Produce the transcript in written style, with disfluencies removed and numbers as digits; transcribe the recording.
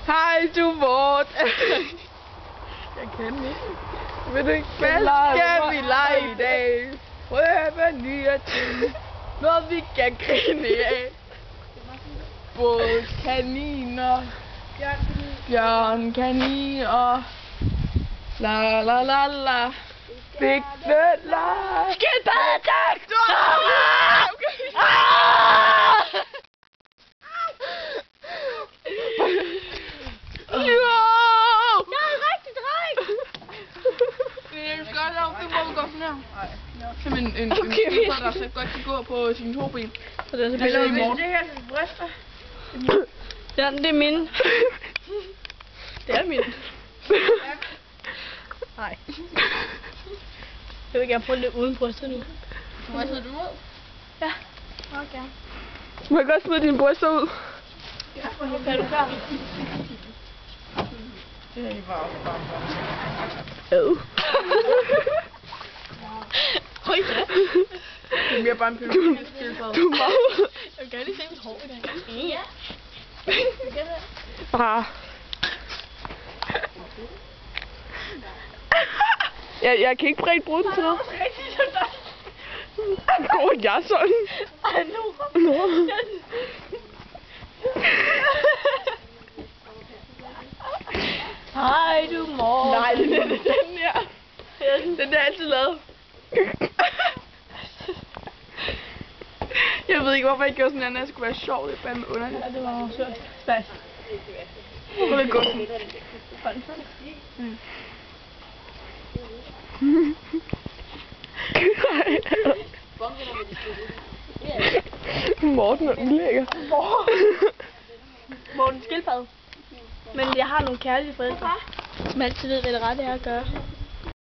Hej du Morten. Jeg kan ikke. Vil du ikke? Hvad skal vi lege i dag? Prøve nye ting. Noget vi kan grine af. Både kaniner. Bjørn, kanin og la la la la. Big la. Skildpaddedag! En der så godt kan gå på sine to ben. Så det er så billeder i morgen. Det her til bryster. Ja, det er min. Det er min. Nej. Jeg vil gerne prøve det uden bryster nu. Må jeg sidde du ud? Ja. Okay. Må jeg godt smide dine bryster ud? Ja, er du klar? Det er bare. Høj da. Det er mere bare en pædofil skildpadde. Du er meget. Jeg vil gerne lige se mit hår i dag. Ja. Bare. Jeg kan ikke bredt bruge den til noget. Går jeg sådan? Ej, nu. Hej du mor. Nej, det er den her. Den er altid lavet. Jeg ved ikke, hvorfor jeg gjorde sådan her, når jeg skulle være sjov. Det er bare med underligt. Ja, det var også sødt. Spas. Prøv at gå sådan. Morten er ulækker. Morten skildpadde. Men jeg har nogle kærlige forældre, som altid ved, hvad det rette er at gøre.